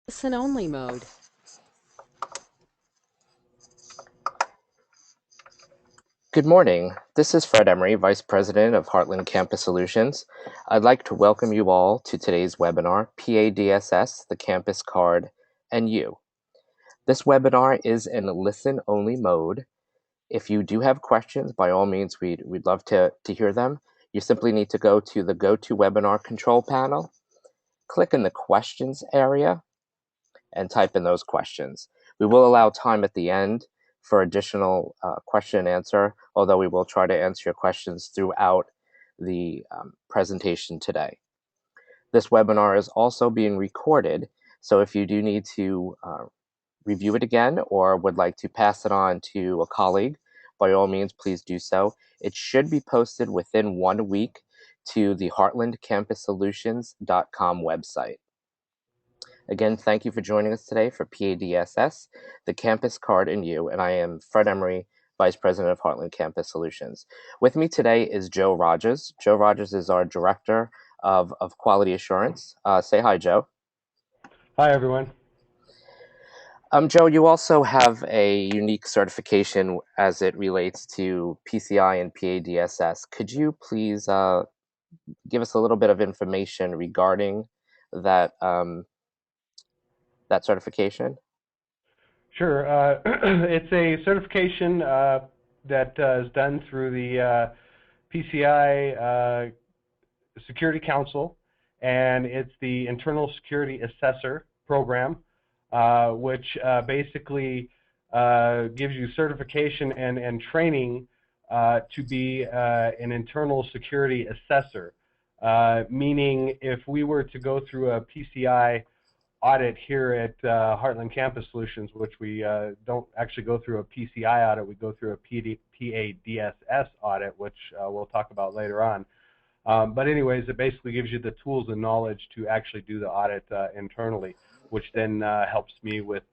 Listen-only mode. Good morning. This is Fred Emery, Vice President of Heartland Campus Solutions. I'd like to welcome you all to today's webinar, PADSS, the Campus Card, and You. This webinar is in listen-only mode. If you do have questions, by all means, we'd love to hear them. You simply need to go to the GoToWebinar control panel, click in the questions area, and type in those questions. We will allow time at the end for additional question and answer, although we will try to answer your questions throughout the presentation today. This webinar is also being recorded, so if you do need to review it again or would like to pass it on to a colleague, by all means, please do so. It should be posted within 1 week to the heartlandcampussolutions.com website. Again, thank you for joining us today for PADSS, the Campus Card and You, and I am Fred Emery, Vice President of Heartland Campus Solutions. With me today is Joe Rogers. Joe Rogers is our Director of Quality Assurance. Say hi, Joe. Hi, everyone. Joe, you also have a unique certification as it relates to PCI and PADSS. Could you please give us a little bit of information regarding that that certification? Sure. It's a certification that is done through the PCI Security Council, and it's the Internal Security Assessor program, which basically gives you certification and training to be an internal security assessor, meaning if we were to go through a PCI audit here at Heartland Campus Solutions, which we don't actually go through a PCI audit, we go through a PADSS audit, which we'll talk about later on. But anyways, it basically gives you the tools and knowledge to actually do the audit internally, which then helps me with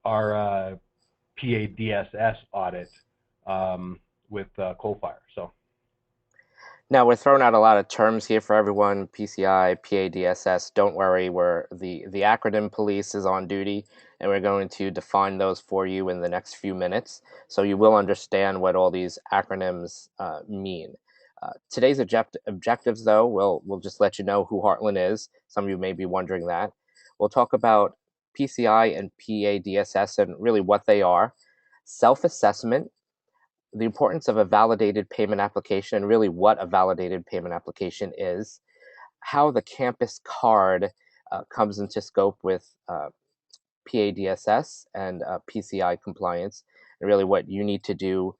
our PADSS audit with Coalfire. So. Now, we're throwing out a lot of terms here for everyone, PCI, PADSS. Don't worry, the acronym police is on duty, and we're going to define those for you in the next few minutes, so you will understand what all these acronyms mean. Today's objectives, though, we'll just let you know who Heartland is. Some of you may be wondering that. We'll talk about PCI and PADSS and really what they are, self-assessment, the importance of a validated payment application, and really what a validated payment application is, how the campus card comes into scope with PADSS and PCI compliance, and really what you need to do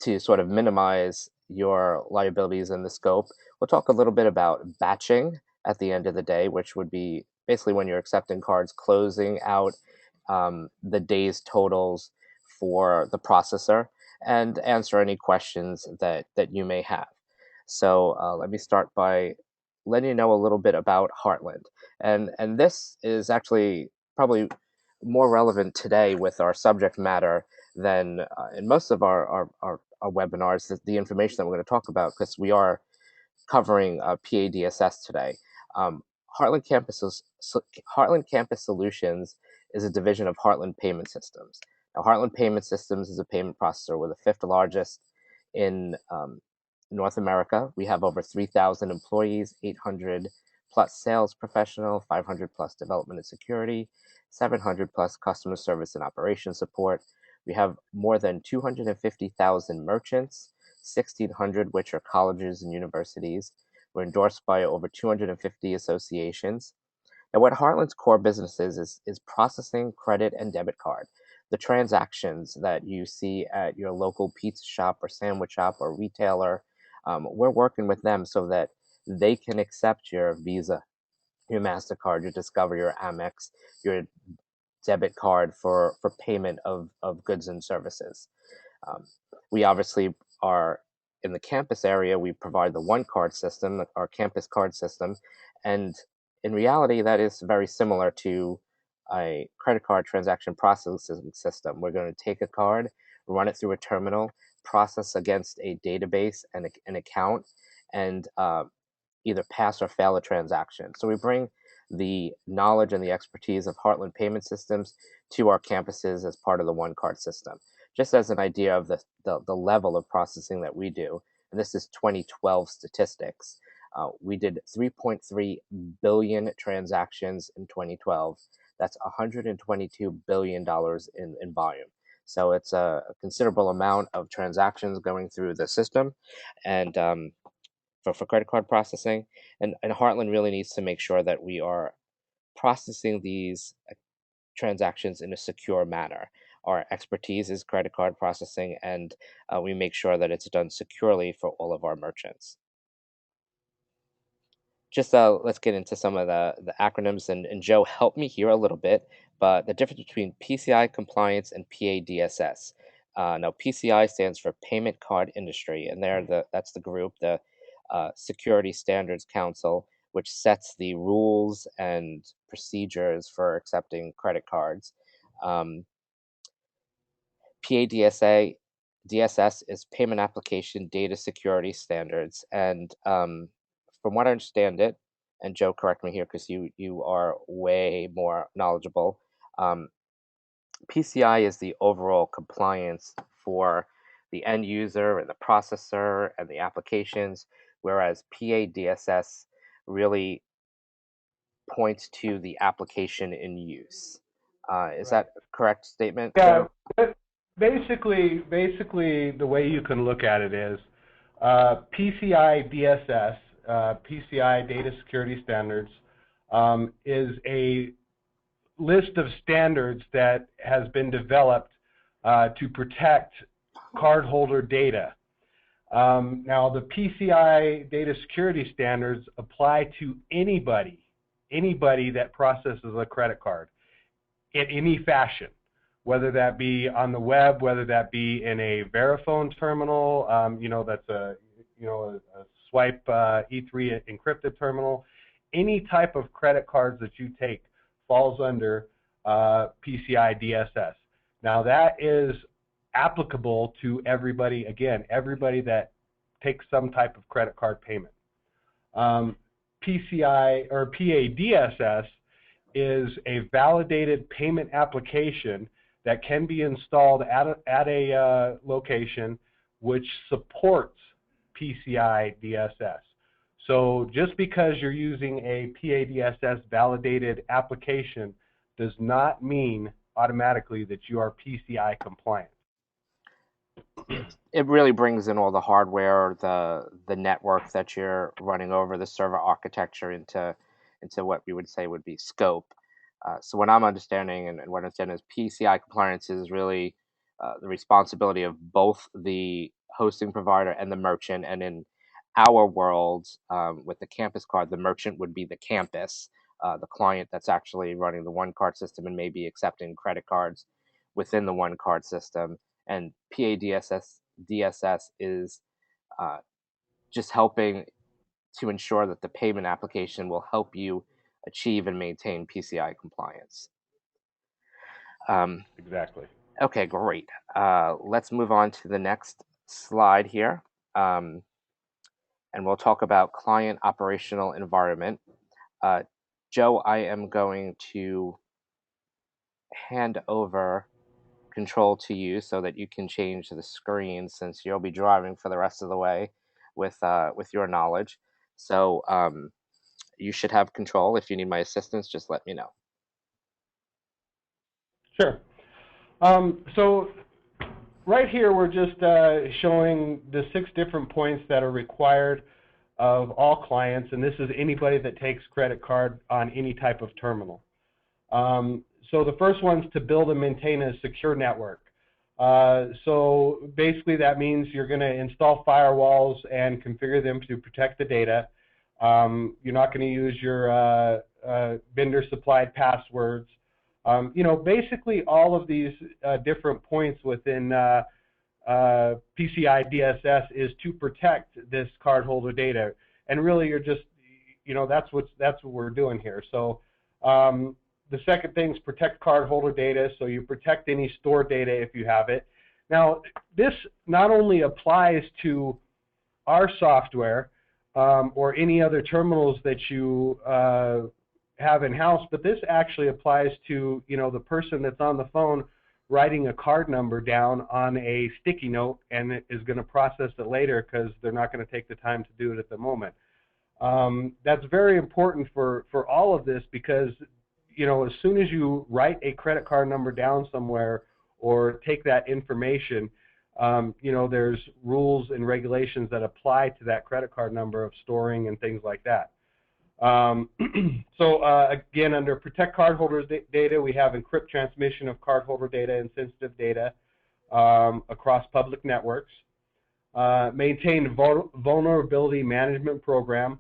to sort of minimize your liabilities in the scope. We'll talk a little bit about batching at the end of the day, which would be basically when you're accepting cards, closing out the day's totals for the processor, and answer any questions that you may have. So let me start by letting you know a little bit about Heartland. And this is actually probably more relevant today with our subject matter than in most of our webinars, the information that we're going to talk about, because we are covering PADSS today. Um, Heartland Campus Solutions is a division of Heartland Payment Systems. Now, Heartland Payment Systems is a payment processor. We're the fifth largest in North America. We have over 3,000 employees, 800 plus sales professional, 500 plus development and security, 700 plus customer service and operation support. We have more than 250,000 merchants, 1,600 which are colleges and universities. We're endorsed by over 250 associations. And what Heartland's core business is processing credit and debit card. The transactions that you see at your local pizza shop or sandwich shop or retailer, we're working with them so that they can accept your Visa, your MasterCard, your Discover, your Amex, your debit card for payment of goods and services. We obviously are in the campus area. We provide the OneCard system, our campus card system, and in reality, that is very similar to a credit card transaction processing system. We're going to take a card, run it through a terminal, process against a database and an account, and either pass or fail a transaction. So we bring the knowledge and the expertise of Heartland Payment Systems to our campuses as part of the OneCard system. Just as an idea of the level of processing that we do, and this is 2012 statistics, we did 3.3 billion transactions in 2012. That's $122 billion in volume. So it's a considerable amount of transactions going through the system, and for credit card processing. And Heartland really needs to make sure that we are processing these transactions in a secure manner. Our expertise is credit card processing, and we make sure that it's done securely for all of our merchants. Just let's get into some of the acronyms, and Joe, help me here a little bit. But the difference between PCI compliance and PADSS. Now, PCI stands for Payment Card Industry, and that's the group, the Security Standards Council, which sets the rules and procedures for accepting credit cards. Um, PADSA DSS is Payment Application Data Security Standards, and from what I understand it, and Joe, correct me here because you are way more knowledgeable. Um, PCI is the overall compliance for the end user and the processor and the applications, whereas PADSS really points to the application in use. Is Right. that a correct statement, Yeah. Joe? Basically, the way you can look at it is PCI DSS, PCI Data Security Standards, is a list of standards that has been developed to protect cardholder data. Now, the PCI Data Security Standards apply to anybody that processes a credit card in any fashion, whether that be on the web, whether that be in a Verifone terminal, that's a swipe E3 encrypted terminal. Any type of credit cards that you take falls under PCI DSS. Now, that is applicable to everybody, again, everybody that takes some type of credit card payment. PCI or PADSS is a validated payment application that can be installed at a location which supports PCI DSS. So just because you're using a PADSS validated application does not mean automatically that you are PCI compliant. It really brings in all the hardware, the network that you're running over, the server architecture into what we would say would be scope. So what I'm understanding and what I'm understanding is PCI compliance is really the responsibility of both the hosting provider and the merchant. And in our world, with the campus card, the merchant would be the campus, the client that's actually running the one card system and maybe accepting credit cards within the one card system. And DSS is uh, just helping to ensure that the payment application will help you achieve and maintain PCI compliance. Exactly. Okay, great. Let's move on to the next slide here. Um, and we'll talk about client operational environment. Uh, Joe, I am going to hand over control to you so that you can change the screen since you'll be driving for the rest of the way with your knowledge. So you should have control. If you need my assistance, just let me know. Sure. So right here we're just showing the 6 different points that are required of all clients, and this is anybody that takes credit card on any type of terminal. So the first one's to build and maintain a secure network. So basically that means you're going to install firewalls and configure them to protect the data. You're not going to use your vendor supplied passwords. Basically all of these different points within PCI DSS is to protect this cardholder data, and really you're just, that's what we're doing here. So the second thing is protect cardholder data, so you protect any stored data if you have it. Now, this not only applies to our software, or any other terminals that you have in-house, but this actually applies to, the person that's on the phone writing a card number down on a sticky note and is going to process it later because they're not going to take the time to do it at the moment. That's very important for all of this because, as soon as you write a credit card number down somewhere or take that information, there's rules and regulations that apply to that credit card number of storing and things like that. Again, under protect cardholders data, we have encrypt transmission of cardholder data and sensitive data across public networks. Maintain vulnerability management program.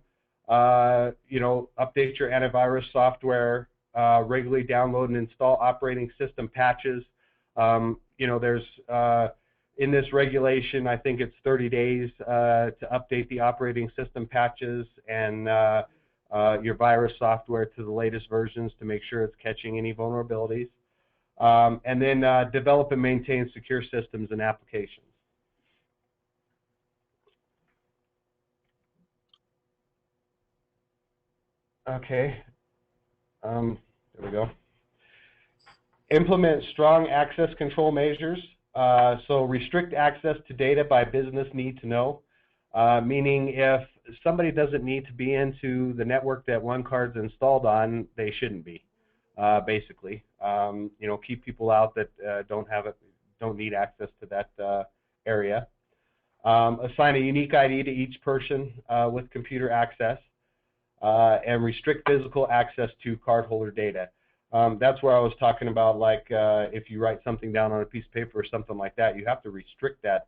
Update your antivirus software. Regularly download and install operating system patches. There's in this regulation, I think it's 30 days to update the operating system patches and your virus software to the latest versions to make sure it's catching any vulnerabilities. And then develop and maintain secure systems and applications. Okay, there we go. Implement strong access control measures. So restrict access to data by business need to know, meaning if somebody doesn't need to be into the network that OneCard's installed on, they shouldn't be, basically. Keep people out that don't need access to that area. Assign a unique ID to each person with computer access, and restrict physical access to cardholder data. That's where I was talking about, like, if you write something down on a piece of paper or something like that, you have to restrict that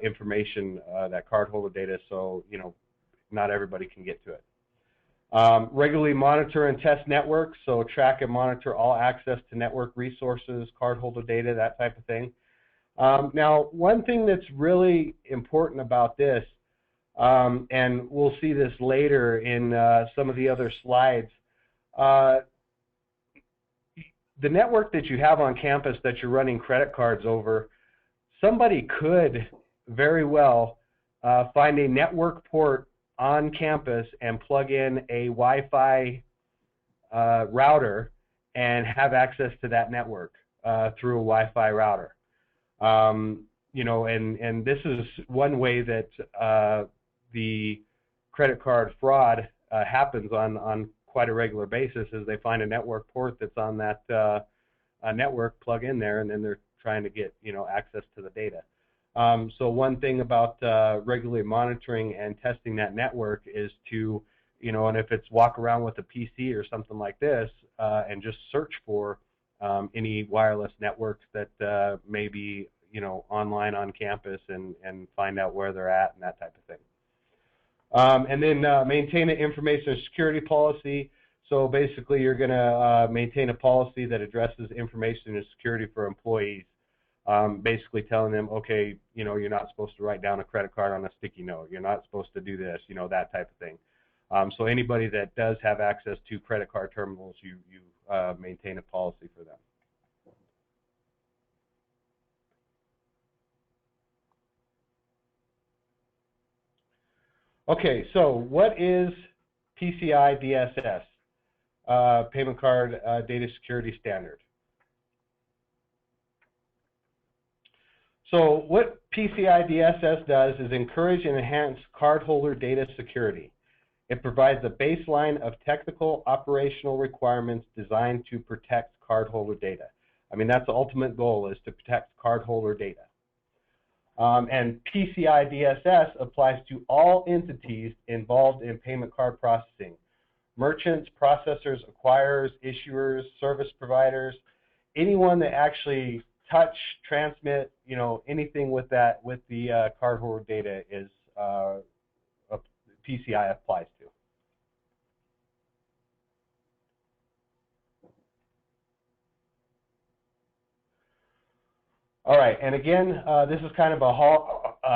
information, that cardholder data, so not everybody can get to it. Regularly monitor and test networks, so track and monitor all access to network resources, cardholder data, that type of thing. Now, one thing that's really important about this, and we'll see this later in some of the other slides, the network that you have on campus that you're running credit cards over, somebody could very well find a network port on campus and plug in a Wi-Fi router and have access to that network through a Wi-Fi router. And this is one way that the credit card fraud happens on quite a regular basis, is they find a network port that's on that network, plug in there, and then they're trying to get access to the data. So one thing about regularly monitoring and testing that network is to, and if it's walk around with a PC or something like this, and just search for any wireless networks that may be online on campus, and find out where they're at and that type of thing. And then maintain an information security policy. So basically, you're going to maintain a policy that addresses information and security for employees. Basically telling them, okay, you're not supposed to write down a credit card on a sticky note. You're not supposed to do this, that type of thing. So anybody that does have access to credit card terminals, you maintain a policy for them. Okay, so what is PCI DSS, Payment Card Data Security Standard? So what PCI DSS does is encourage and enhance cardholder data security. It provides a baseline of technical operational requirements designed to protect cardholder data. I mean, that's the ultimate goal, is to protect cardholder data. And PCI DSS applies to all entities involved in payment card processing: merchants, processors, acquirers, issuers, service providers, anyone that actually touch, transmit, anything with the cardholder data is PCI applies to. All right, and again, this is kind of a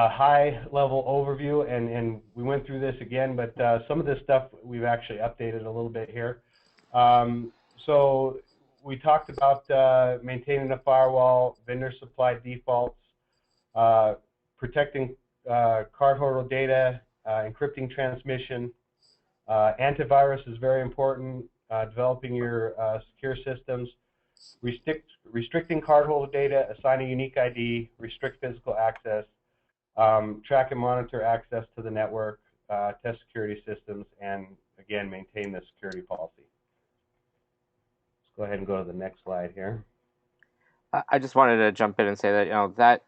high-level overview, and we went through this again, but some of this stuff we've actually updated a little bit here. So we talked about maintaining a firewall, vendor-supplied defaults, protecting cardholder data, encrypting transmission. Antivirus is very important, developing your secure systems, restricting cardholder data, assign a unique ID, restrict physical access, track and monitor access to the network, test security systems, and again, maintain the security policy. Let's go ahead and go to the next slide here. I just wanted to jump in and say that, that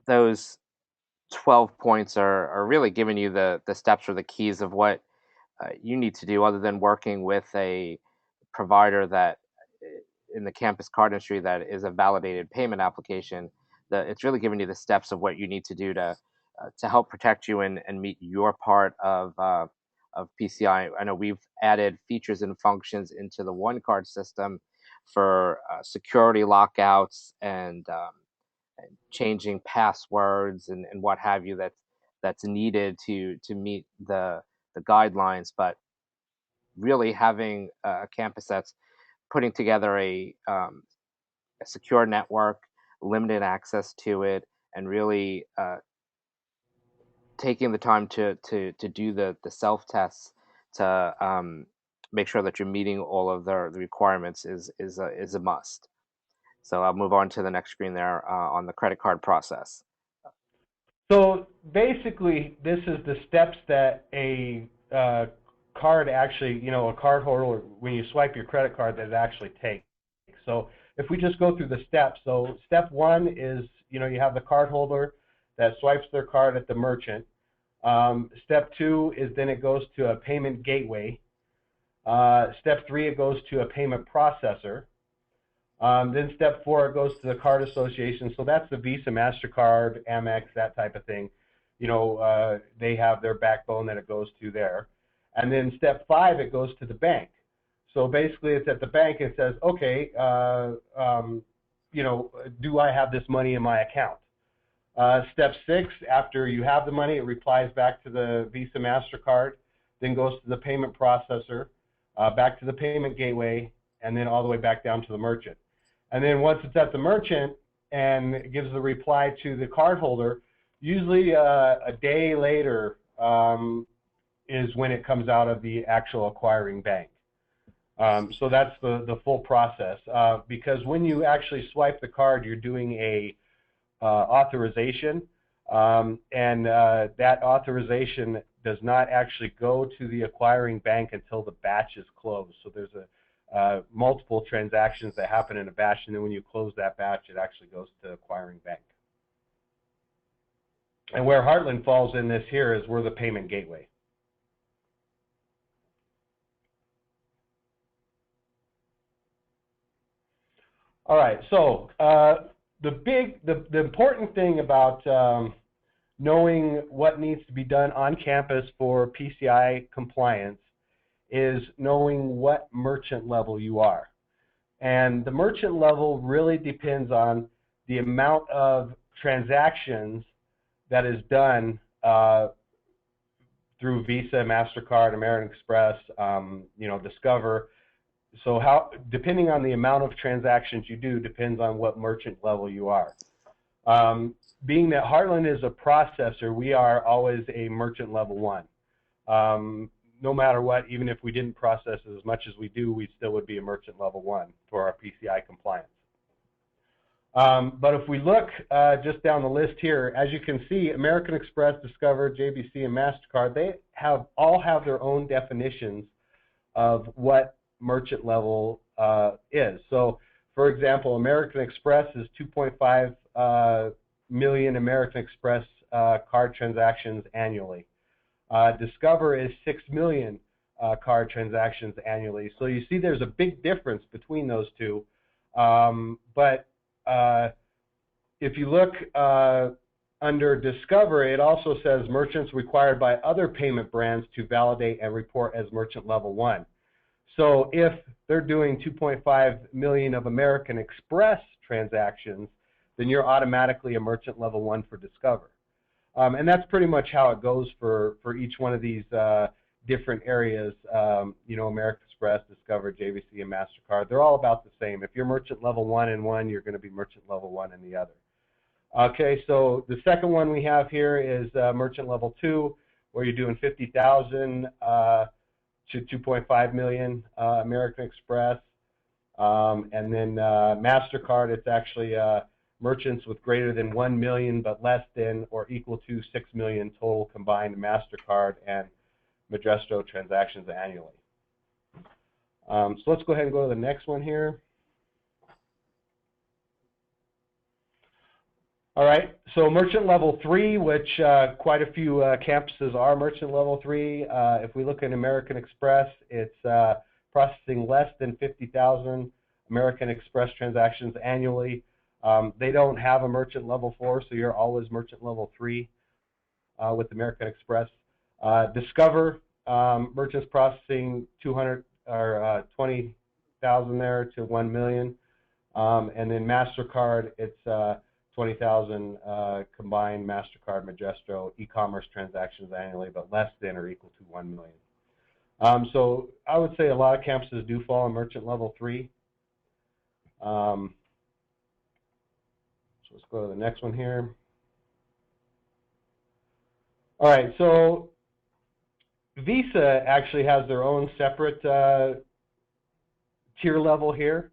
those 12 points are really giving you the steps or the keys of what you need to do, other than working with a provider that in the campus card industry that is a validated payment application. That it's really giving you the steps of what you need to do to help protect you and meet your part of PCI. I know we've added features and functions into the OneCard system for security lockouts and changing passwords and what have you that's needed to meet the guidelines. But really having a campus that's putting together a secure network, limited access to it, and really taking the time to do the self tests to make sure that you're meeting all of the requirements is a must. So I'll move on to the next screen there on the credit card process. So basically, this is the steps that a card actually, a card holder, when you swipe your credit card, that it actually takes. So if we just go through the steps, so step one is, you have the card holder that swipes their card at the merchant. Step two is then it goes to a payment gateway. Step three, it goes to a payment processor. Then step four, it goes to the card association. So that's the Visa, MasterCard, Amex, that type of thing. They have their backbone that it goes to there. And then step five, it goes to the bank. So basically, it's at the bank. It says, okay, do I have this money in my account? Step six, after you have the money, it replies back to the Visa, MasterCard, then goes to the payment processor, back to the payment gateway, and then all the way back down to the merchant. And then once it's at the merchant and it gives the reply to the cardholder, usually a day later is when it comes out of the actual acquiring bank. So that's the full process. Because when you actually swipe the card, you're doing a authorization, and that authorization does not actually go to the acquiring bank until the batch is closed. So there's multiple transactions that happen in a batch, and then when you close that batch, it actually goes to the acquiring bank. And where Heartland falls in this here is we're the payment gateway. All right, so the important thing about knowing what needs to be done on campus for PCI compliance is knowing what merchant level you are. And the merchant level really depends on the amount of transactions that is done through Visa, MasterCard, American Express, Discover. So depending on the amount of transactions you do depends on what merchant level you are. Being that Heartland is a processor, we are always a merchant level 1. No matter what, even if we didn't process as much as we do, we still would be a merchant level 1 for our PCI compliance. But if we look just down the list here, as you can see, American Express, Discover, JBC, and MasterCard, they all have their own definitions of what merchant level is. So, for example, American Express is 2.5 million American Express card transactions annually. Discover is 6 million card transactions annually. So you see there's a big difference between those two. But if you look under Discover, it also says merchants required by other payment brands to validate and report as merchant level 1. So if they're doing 2.5 million of American Express transactions, then you're automatically a merchant level 1 for Discover. And that's pretty much how it goes for each one of these different areas. American Express, Discover, JVC, and MasterCard, they're all about the same. If you're merchant level 1 in one, you're going to be merchant level 1 in the other. Okay, so the second one we have here is merchant level 2, where you're doing 50,000 to 2.5 million American Express. And then MasterCard, it's actually merchants with greater than 1 million but less than or equal to 6 million total combined MasterCard and Majestra transactions annually. So let's go ahead and go to the next one here. All right, so merchant level 3, which quite a few campuses are merchant level 3. If we look at American Express, it's processing less than 50,000 American Express transactions annually. They don't have a merchant level 4, so you're always merchant level 3 with American Express. Discover, merchants processing 200 or 20,000 there to 1 million. And then MasterCard, it's 20,000 combined MasterCard, Majestra, e-commerce transactions annually, but less than or equal to 1 million. So I would say a lot of campuses do fall in merchant level 3. So let's go to the next one here. All right, so Visa actually has their own separate tier level here.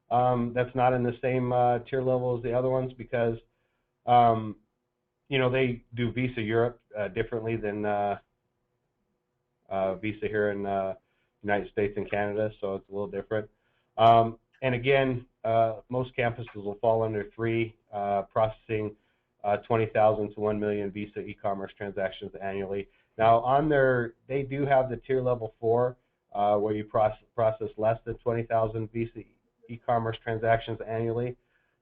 That's not in the same tier level as the other ones because, you know, they do Visa Europe differently than Visa here in United States and Canada, so it's a little different. And again, most campuses will fall under 3, processing 20,000 to 1 million Visa e-commerce transactions annually. Now, on their, they do have the tier level 4, where you process less than 20,000 Visa e-commerce transactions annually,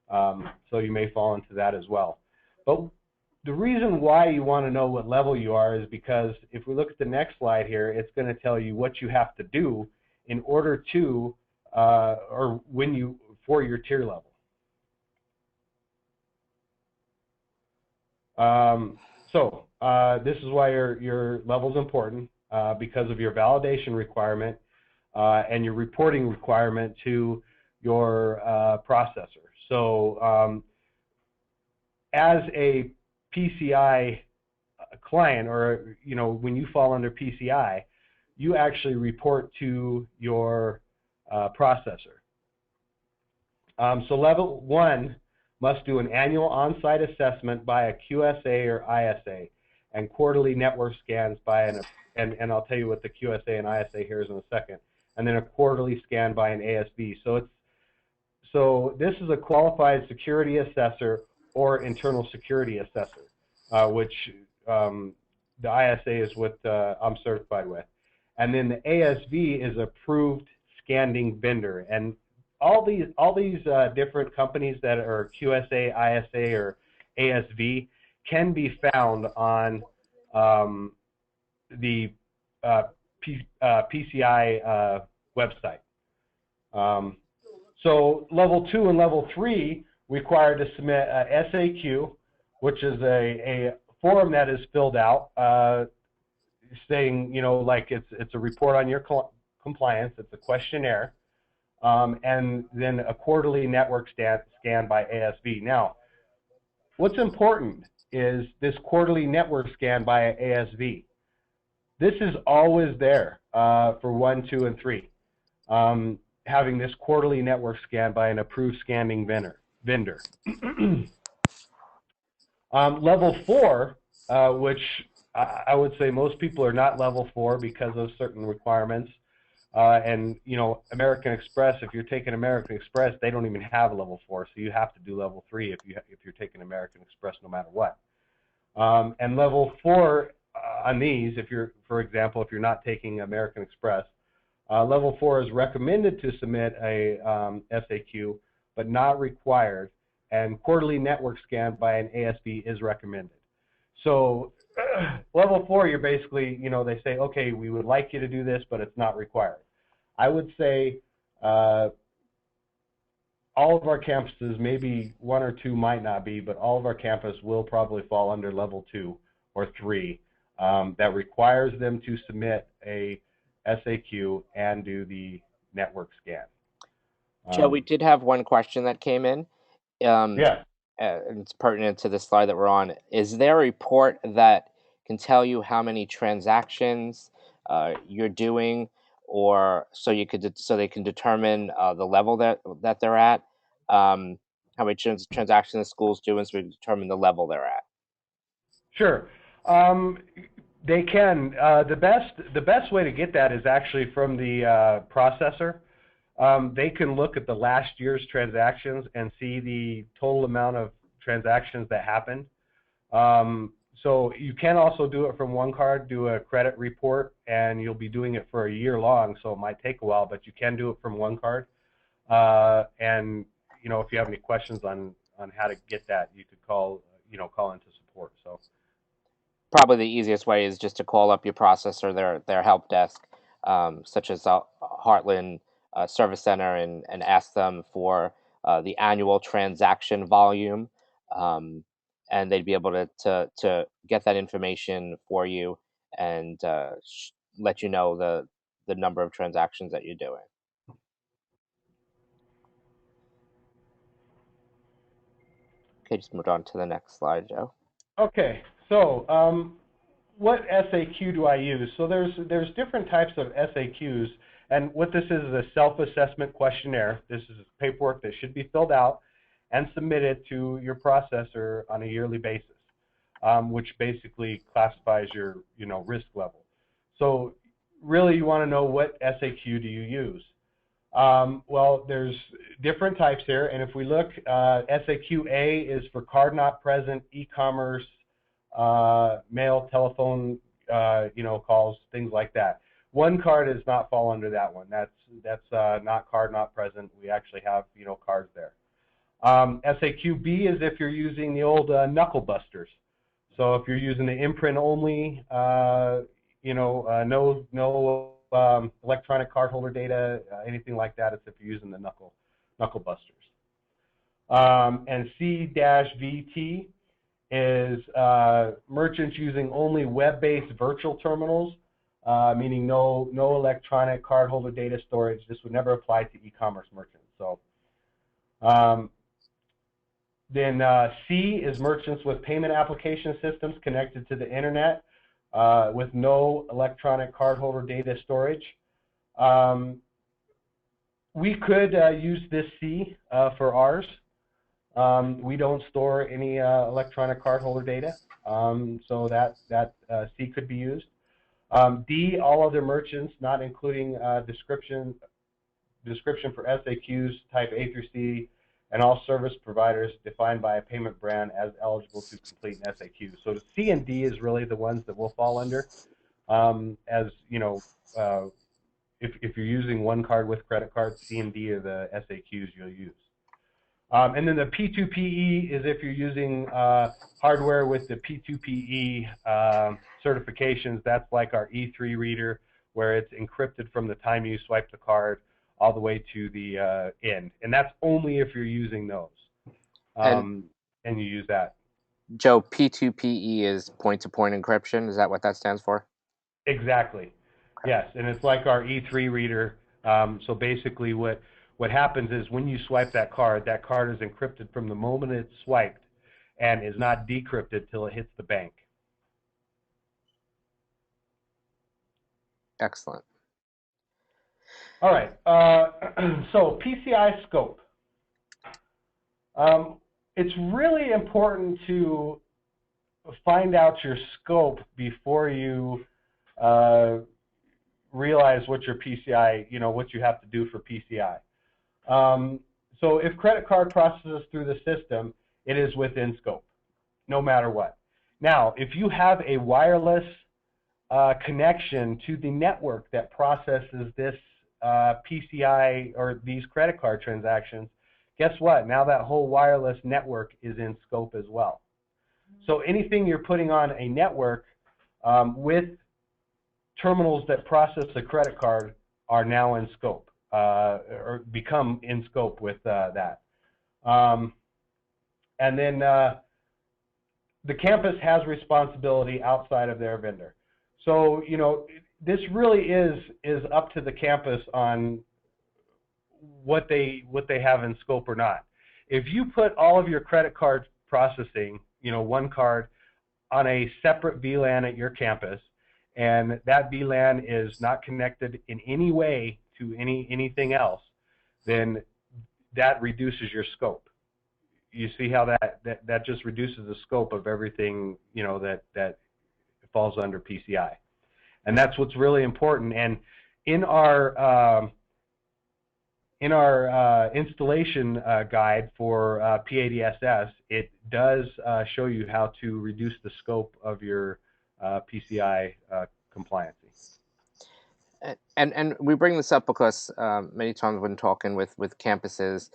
so you may fall into that as well. But the reason why you want to know what level you are is because if we look at the next slide here, it's going to tell you what you have to do in order to, or when you, for your tier level. This is why your level is important, because of your validation requirement and your reporting requirement to your processor. So as a PCI client, or you know, when you fall under PCI, you actually report to your processor. So level 1 must do an annual on-site assessment by a QSA or ISA, and quarterly network scans by an, and I'll tell you what the QSA and ISA here is in a second, and then a quarterly scan by an ASB. So this is a qualified security assessor or internal security assessor, which the ISA is what I'm certified with. And then the ASV is approved scanning vendor. And all these different companies that are QSA, ISA, or ASV can be found on the PCI website. So level 2 and level 3 require to submit a SAQ, which is a form that is filled out saying, you know, like it's a report on your compliance, it's a questionnaire, and then a quarterly network scan by ASV. Now, what's important is this quarterly network scan by ASV. This is always there for 1, 2, and 3. Having this quarterly network scan by an approved scanning vendor. Level 4, which I would say most people are not level 4 because of certain requirements. And you know, American Express, if you're taking American Express, they don't even have level 4, so you have to do level 3 if you're taking American Express, no matter what. And level 4 on these, if you're, for example, if you're not taking American Express, level 4 is recommended to submit a SAQ, but not required, and quarterly network scan by an ASB is recommended. So level 4, you're basically, you know, they say, okay, we would like you to do this, but it's not required. I would say all of our campuses, maybe 1 or 2 might not be, but all of our campus will probably fall under level 2 or 3 that requires them to submit a SAQ and do the network scan. Joe, we did have one question that came in. Yeah. and it's pertinent to the slide that we're on. Is there a report that can tell you how many transactions you're doing, or so you could so they can determine the level that they're at? How many transactions the school's doing, so we can determine the level they're at. Sure. They can. The best way to get that is actually from the processor. They can look at the last year's transactions and see the total amount of transactions that happened. So you can also do it from OneCard, do a credit report, and you'll be doing it for a year long, so it might take a while, but you can do it from OneCard. And if you have any questions on how to get that, you could call into support. So Probably the easiest way is just to call up your processor, their help desk, such as Heartland Service Center, and ask them for the annual transaction volume, and they'd be able to get that information for you and let you know the number of transactions that you're doing. Okay, just move on to the next slide, Joe. okay, so what SAQ do I use? So there's different types of SAQs, and what this is a self-assessment questionnaire. This is paperwork that should be filled out and submitted to your processor on a yearly basis, which basically classifies your risk level. So really, you want to know what SAQ do you use? Well, there's different types here, and if we look, SAQ-A is for card not present, e-commerce, mail, telephone, calls, things like that. OneCard does not fall under that one. That's not card not present. We actually have cards there. SAQ-B is if you're using the old knuckle busters. So if you're using the imprint only, no electronic cardholder data, anything like that, it's if you're using the knuckle busters. And C-VT is merchants using only web-based virtual terminals, meaning no electronic cardholder data storage. This would never apply to e-commerce merchants. So then C is merchants with payment application systems connected to the internet with no electronic cardholder data storage. We could use this C for ours. We don't store any electronic cardholder data, so that C could be used. D, all other merchants, not including description for SAQs type A through C, and all service providers defined by a payment brand as eligible to complete an SAQ. So C and D is really the ones that will fall under, as if you're using OneCard with credit cards, C and D are the SAQs you'll use. And then the P2PE is if you're using hardware with the P2PE certifications. That's like our E3 reader, where it's encrypted from the time you swipe the card all the way to the end. And that's only if you're using those, and you use that. Joe, P2PE is point-to-point encryption. Is that what that stands for? Exactly. Yes, and it's like our E3 reader. So basically what happens is when you swipe that card is encrypted from the moment it's swiped and is not decrypted till it hits the bank. Excellent. All right, so PCI scope. It's really important to find out your scope before you realize what your PCI, what you have to do for PCI. So if credit card processes through the system, it is within scope, no matter what. Now, if you have a wireless connection to the network that processes this PCI or these credit card transactions, guess what? Now that whole wireless network is in scope as well. So anything you're putting on a network with terminals that process a credit card are now in scope, or become in scope with that. And then the campus has responsibility outside of their vendor. So, this really is up to the campus on what they have in scope or not. if you put all of your credit card processing, one card on a separate VLAN at your campus, and that VLAN is not connected in any way to anything else, then that reduces your scope. You see how that just reduces the scope of everything that falls under PCI, and that's what's really important. And in our installation guide for PADSS, it does show you how to reduce the scope of your PCI compliancy. And we bring this up because many times when talking with campuses,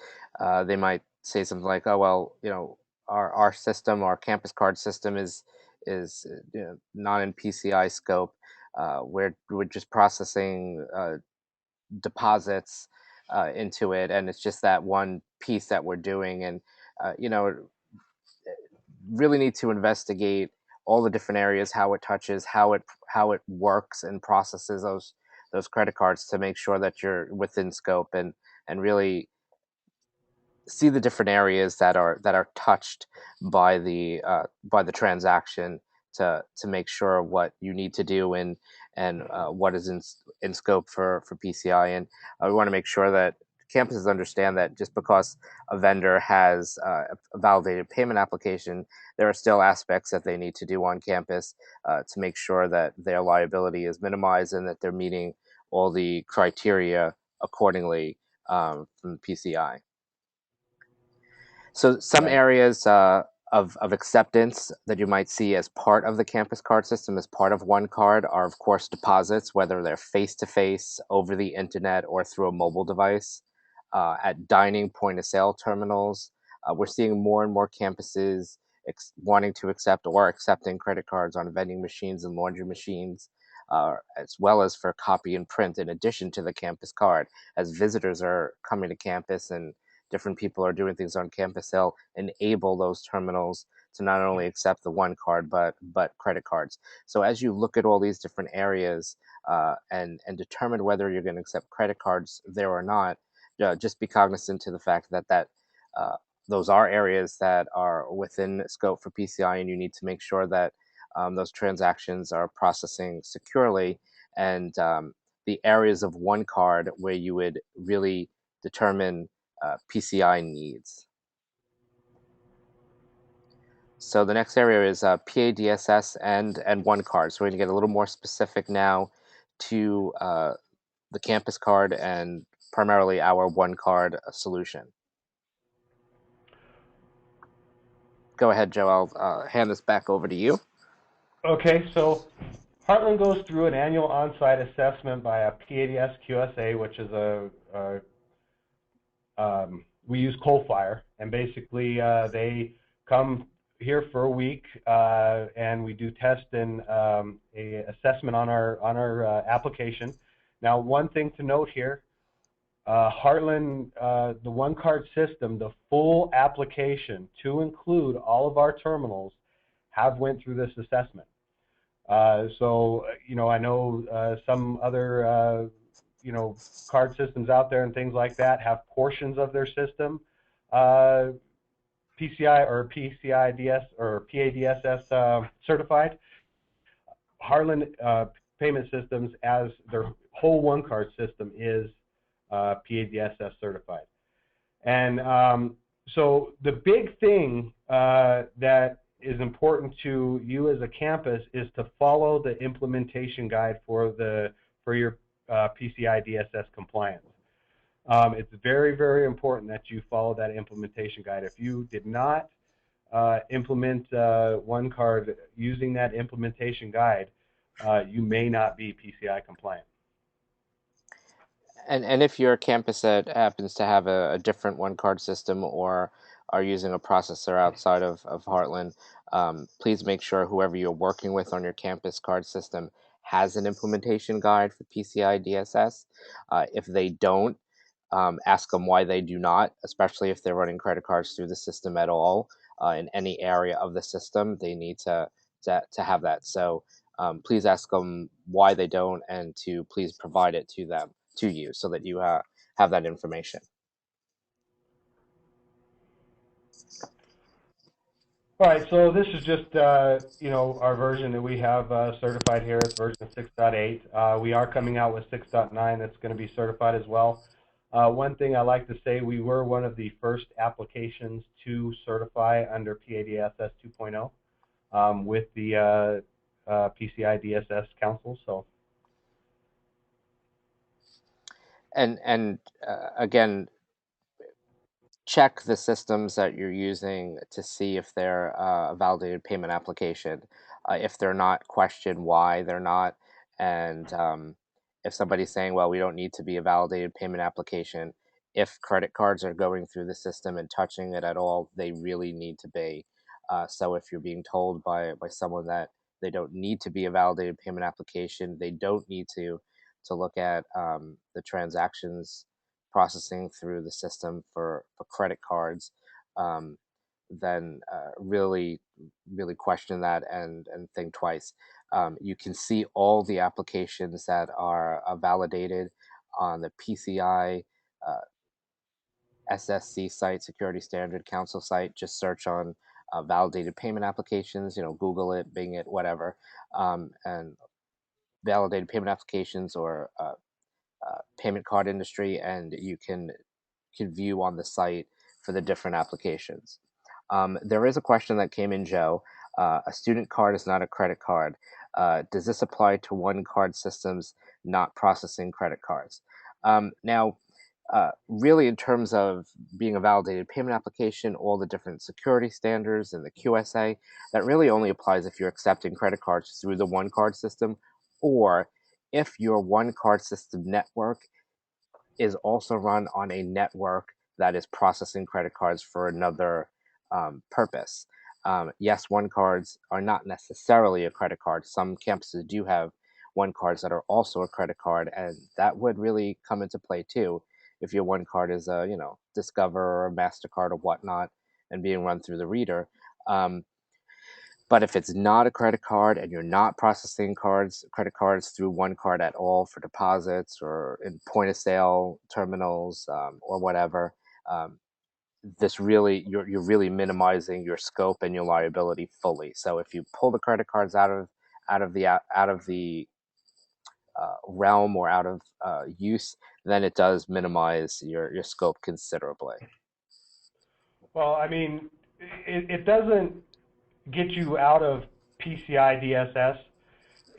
they might say something like, "Oh well, our system, our campus card system is not in PCI scope. We're just processing deposits into it, and it's just that one piece that we're doing." And really need to investigate all the different areas, how it touches, how it works and processes those credit cards to make sure that you're within scope, and really see the different areas that are touched by the transaction to make sure what you need to do and what is in scope for PCI. And we want to make sure that campuses understand that just because a vendor has a validated payment application, there are still aspects that they need to do on campus to make sure that their liability is minimized and that they're meeting all the criteria accordingly from PCI. So some Right. areas of acceptance that you might see as part of the campus card system, as part of OneCard, are of course deposits, whether they're face-to-face, over the internet, or through a mobile device. At dining point of sale terminals, we're seeing more and more campuses wanting to accept or accepting credit cards on vending machines and laundry machines, as well as for copy and print in addition to the campus card. As visitors are coming to campus and different people are doing things on campus, they'll enable those terminals to not only accept the OneCard but credit cards. So as you look at all these different areas and determine whether you're going to accept credit cards there or not, just be cognizant to the fact that uh, those are areas that are within scope for PCI, and you need to make sure that those transactions are processing securely, and the areas of OneCard where you would really determine PCI needs. So the next area is PADSS and OneCard. So we're going to get a little more specific now to the campus card and primarily our OneCard solution. Go ahead, Joe. I'll hand this back over to you. Okay, so Heartland goes through an annual on-site assessment by a PADS QSA, which is we use Coalfire, and basically they come here for a week and we do test and a assessment on our application. Now, one thing to note here, Heartland, the OneCard system, the full application to include all of our terminals have went through this assessment. So, I know some other, card systems out there and things like that have portions of their system PCI or PCI-DS or PADSS certified. Heartland Payment Systems, as their whole OneCard system, is PADSS certified. And so the big thing that is important to you as a campus is to follow the implementation guide for your PCI DSS compliance. It's very, very important that you follow that implementation guide. If you did not implement OneCard using that implementation guide, you may not be PCI compliant. And if you're a campus that happens to have a different OneCard system or are using a processor outside of Heartland, please make sure whoever you're working with on your campus card system has an implementation guide for PCI DSS. If they don't, ask them why they do not, especially if they're running credit cards through the system at all in any area of the system. They need to have that. So please ask them why they don't, and to please provide it to you so that you have that information. All right, so this is just our version that we have certified here. It's version 6.8. We are coming out with 6.9 that's going to be certified as well. One thing I like to say, we were one of the first applications to certify under PADSS 2.0 with the PCI DSS Council. So, and again, check the systems that you're using to see if they're a validated payment application. If they're not, question why they're not. And if somebody's saying, well, we don't need to be a validated payment application, if credit cards are going through the system and touching it at all, they really need to be. So if you're being told by someone that they don't need to be a validated payment application, they don't need to look at the transactions processing through the system for credit cards, um, then really question that and think twice. You can see all the applications that are validated on the PCI uh, SSC site, Security Standard Council site. Just search on validated payment applications. Google it, Bing it, whatever, and validated payment applications or payment card industry, and you can view on the site for the different applications. There is a question that came in, Joe. A student card is not a credit card. Does this apply to one card systems not processing credit cards? Now, really, in terms of being a validated payment application, all the different security standards and the QSA, that really only applies if you're accepting credit cards through the one card system, or if your one card system network is also run on a network that is processing credit cards for another purpose. Yes, one cards are not necessarily a credit card. Some campuses do have one cards that are also a credit card, and that would really come into play too if your one card is a Discover or a Mastercard or whatnot, and being run through the reader. But if it's not a credit card and you're not processing credit cards through one card at all for deposits or in point of sale terminals, or whatever, um, this really you're really minimizing your scope and your liability fully. So if you pull the credit cards out of the realm or out of use, then it does minimize your scope considerably. well, I mean, it doesn't get you out of PCI DSS.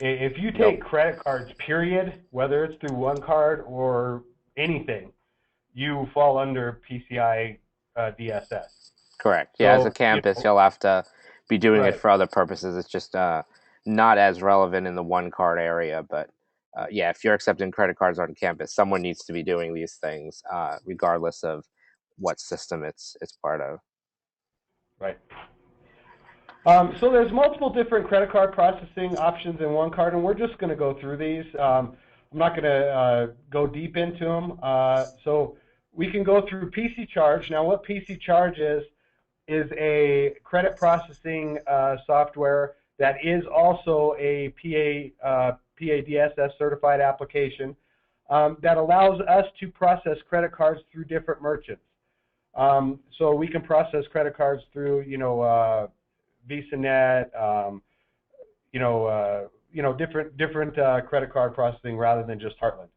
If you take Nope. credit cards, period, whether it's through one card or anything, you fall under PCI DSS. Correct. Yeah, as a So, campus, you'll have to be doing it right, for other purposes. It's just not as relevant in the one card area. But yeah, if you're accepting credit cards on campus, someone needs to be doing these things, regardless of what system it's part of. right. So there's multiple different credit card processing options in one card, and we're just going to go through these. I'm not going to go deep into them. So we can go through PC Charge. Now, what PC Charge is a credit processing software that is also a PADSS certified application that allows us to process credit cards through different merchants. So we can process credit cards through, VisaNet, different credit card processing rather than just Heartland.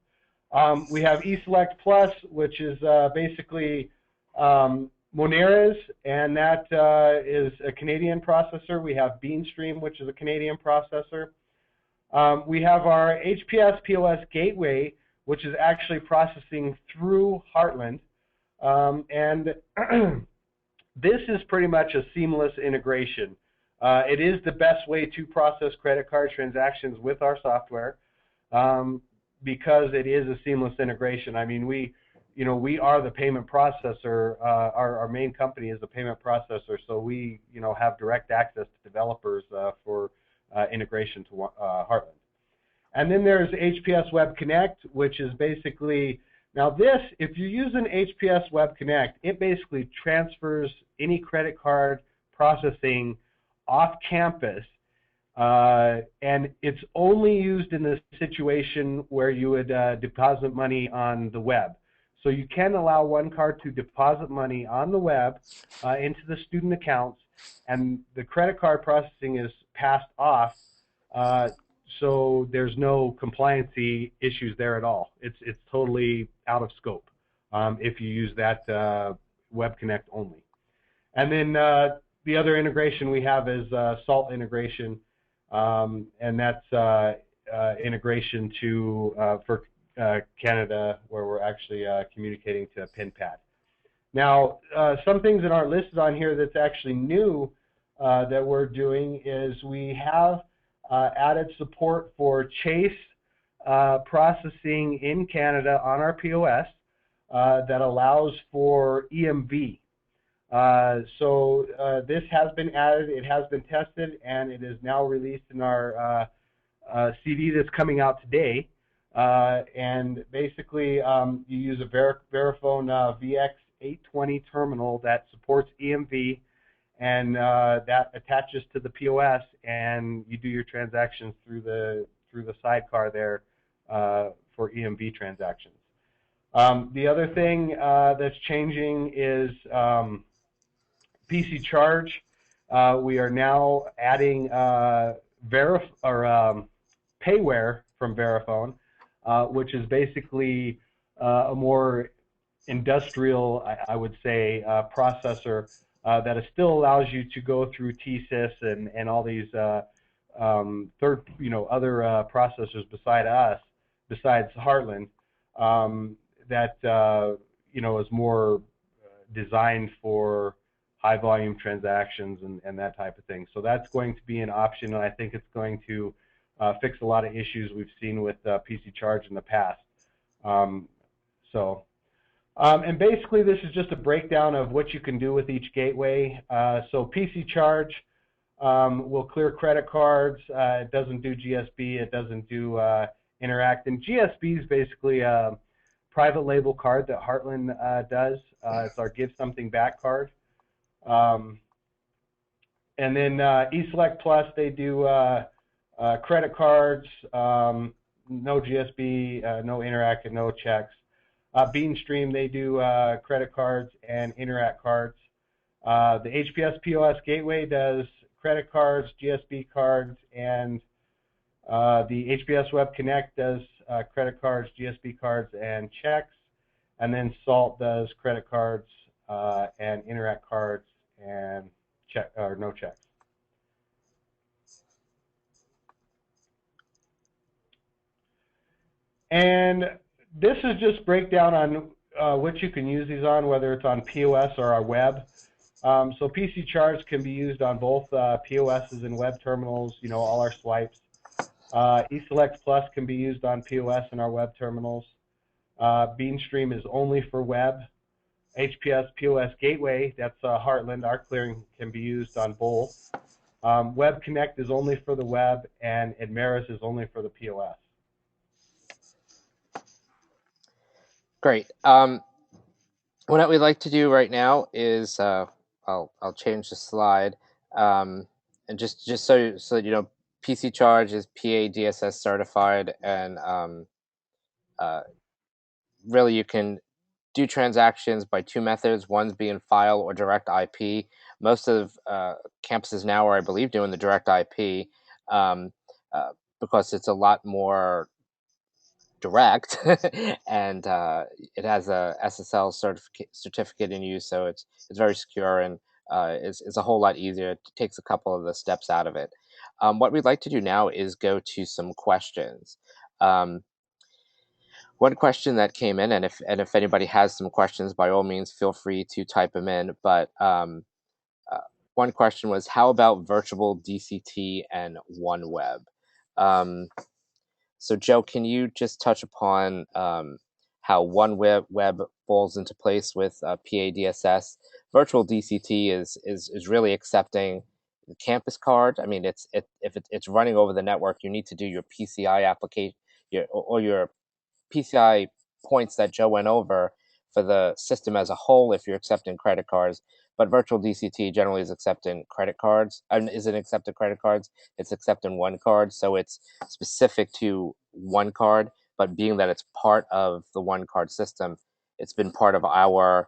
We have eSelect Plus, which is basically Monera's, and that is a Canadian processor. We have BeanStream, which is a Canadian processor. We have our HPS POS Gateway, which is actually processing through Heartland. And this is pretty much a seamless integration. It is the best way to process credit card transactions with our software because it is a seamless integration. I mean, we are the payment processor. Our main company is the payment processor, so we, have direct access to developers for integration to Heartland. And then there's HPS Web Connect, which is basically, now this, if you use an HPS Web Connect, it basically transfers any credit card processing off campus, and it's only used in the situation where you would deposit money on the web. So you can allow OneCard to deposit money on the web into the student accounts, and the credit card processing is passed off, so there's no compliancy issues there at all. It's totally out of scope if you use that Web Connect only. And then the other integration we have is SALT integration, and that's integration for Canada, where we're actually communicating to a pin pad. Now, some things that aren't listed on here that's actually new that we're doing is we have added support for Chase processing in Canada on our POS that allows for EMV. So this has been added, it has been tested, and it is now released in our CD that's coming out today. And basically, you use a Verifone VX820 terminal that supports EMV, and that attaches to the POS, and you do your transactions through the sidecar there for EMV transactions. The other thing that's changing is PC charge. We are now adding payware from Verifone, which is basically a more industrial, I would say, processor that still allows you to go through TSYS and all these other processors besides Heartland, that is more designed for high volume transactions and that type of thing. So that's going to be an option, and I think it's going to fix a lot of issues we've seen with PC charge in the past. And basically this is just a breakdown of what you can do with each gateway. So PC charge will clear credit cards. It doesn't do GSB. It doesn't do Interact. And GSB is basically a private label card that Heartland does. It's our Give Something Back card. And then eSelect Plus, they do credit cards, no GSB, no Interact, and no checks. BeamStream, they do credit cards and Interact cards. The HPS POS Gateway does credit cards, GSB cards, and the HPS Web Connect does credit cards, GSB cards, and checks. And then SALT does credit cards and Interact cards and no checks. And this is just breakdown on what you can use these on, whether it's on POS or our web. So PC charge can be used on both POSs and web terminals, all our swipes. eSelect Plus can be used on POS and our web terminals. BeamStream is only for web. HPS POS Gateway, that's Heartland, our clearing, can be used on both. Web Connect is only for the web, and Admeris is only for the POS. Great. What we'd like to do right now is I'll change the slide, and just so that you know, PC charge is PA DSS certified, and really you can do transactions by two methods. One's being file or direct IP. Most of campuses now are, I believe, doing the direct IP because it's a lot more direct, and it has a SSL certificate in use, so it's very secure, and it's a whole lot easier. It takes a couple of the steps out of it. What we'd like to do now is go to some questions. One question that came in, and if anybody has some questions, by all means, feel free to type them in. But one question was, how about virtual DCT and OneWeb? So Joe, can you just touch upon how OneWeb falls into place with PADSS? Virtual DCT is really accepting the campus card. I mean, if it's running over the network, you need to do your PCI application or your PCI points that Joe went over for the system as a whole if you're accepting credit cards. But virtual DCT generally is accepting credit cards. And isn't accepting credit cards, it's accepting one card. So it's specific to one card, but being that it's part of the one card system, it's been part of our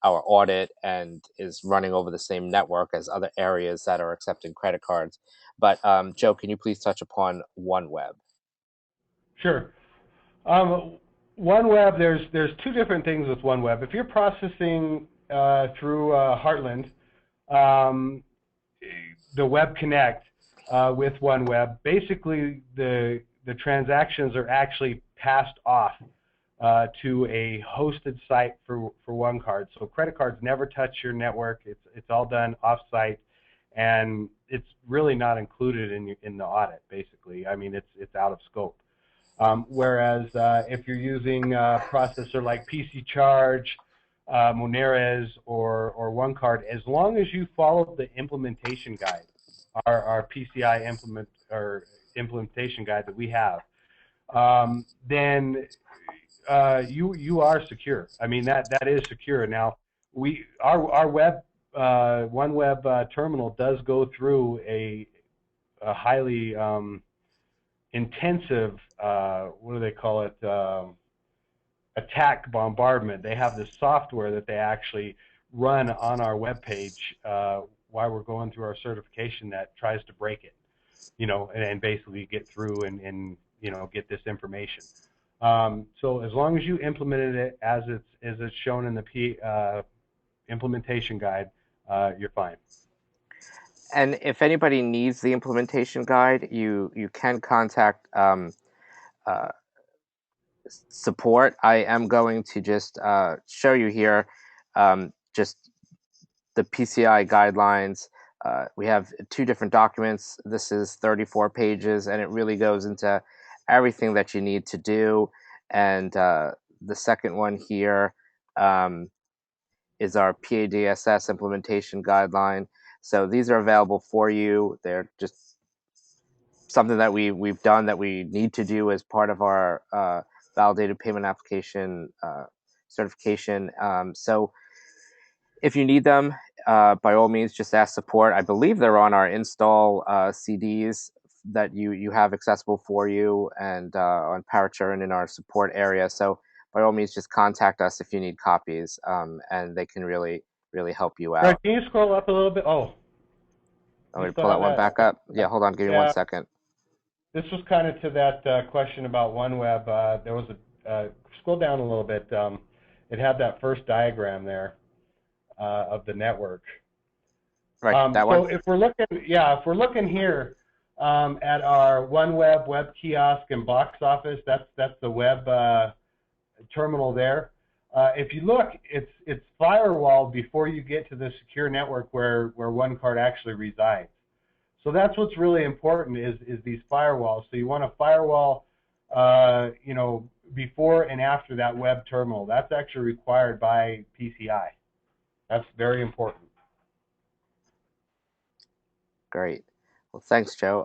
audit and is running over the same network as other areas that are accepting credit cards. But Joe, can you please touch upon OneWeb? Sure. OneWeb, there's two different things with OneWeb. If you're processing through Heartland, um, the Web Connect with OneWeb, basically the transactions are actually passed off to a hosted site for OneCard. So credit cards never touch your network. It's all done off-site, and it's really not included in the audit. Basically, I mean it's out of scope. Whereas if you're using a processor like PC Charge, Moneris, or OneCard, as long as you follow the implementation guide, our PCI implementation guide that we have, then you are secure. I mean that is secure. Now our web OneWeb terminal does go through a highly intensive, what do they call it, attack bombardment. They have this software that they actually run on our web page while we're going through our certification that tries to break it, and basically get through and get this information. So as long as you implemented it as it's shown in the implementation guide, you're fine. And if anybody needs the implementation guide, you can contact uh, support. I am going to just show you here just the PCI guidelines. We have two different documents. This is 34 pages, and it really goes into everything that you need to do. And the second one here is our PADSS implementation guideline. So these are available for you. They're just something that we've done that we need to do as part of our validated payment application certification. So if you need them, by all means, just ask support. I believe they're on our install CDs that you have accessible for you, and on Paraturn in our support area. So by all means, just contact us if you need copies, and they can really help you Right, out. can you scroll up a little bit? Oh, I'm you going to still pull that have one that? back up. Yeah, hold on, give me one Yeah, second. this was kind of to that question about OneWeb. There was scroll down a little bit. It had that first diagram there of the network. Right, that one. So if we're looking here at our OneWeb web kiosk and box office, that's the web terminal there. If you look, it's firewalled before you get to the secure network where OneCard actually resides. So that's what's really important is these firewalls. So you want to firewall, before and after that web terminal. That's actually required by PCI. That's very important. Great. Well, thanks, Joe.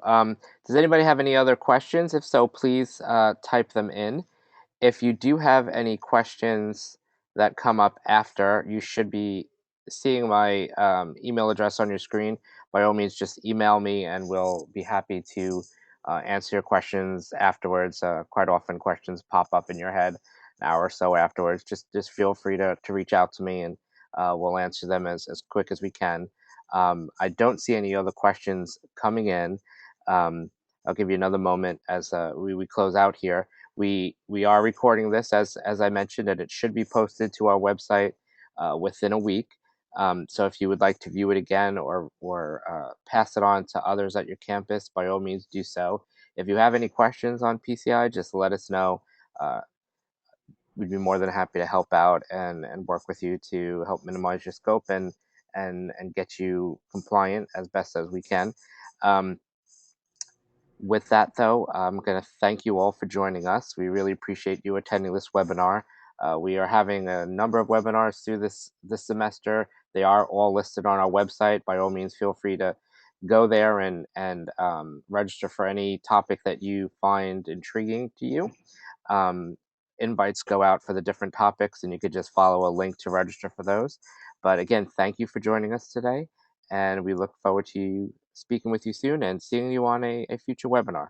Does anybody have any other questions? If so, please type them in. If you do have any questions that come up after, you should be seeing my email address on your screen. By all means, just email me and we'll be happy to answer your questions afterwards. Quite often, questions pop up in your head an hour or so afterwards. Just feel free to reach out to me and we'll answer them as quick as we can. I don't see any other questions coming in. I'll give you another moment as we close out here. We are recording this as I mentioned, and it should be posted to our website within a week. So if you would like to view it again or pass it on to others at your campus, by all means do so. If you have any questions on PCI, just let us know. We'd be more than happy to help out and work with you to help minimize your scope and get you compliant as best as we can. Um, with that, though, I'm going to thank you all for joining us. We really appreciate you attending this webinar. We are having a number of webinars through this semester. They are all listed on our website. By all means, feel free to go there and register for any topic that you find intriguing to you. Invites go out for the different topics, and you could just follow a link to register for those. But again, thank you for joining us today, and we look forward to speaking with you soon and seeing you on a future webinar.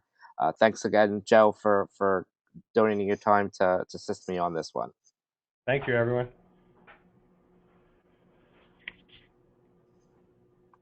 Thanks again, Joe, for donating your time to assist me on this one. Thank you, everyone.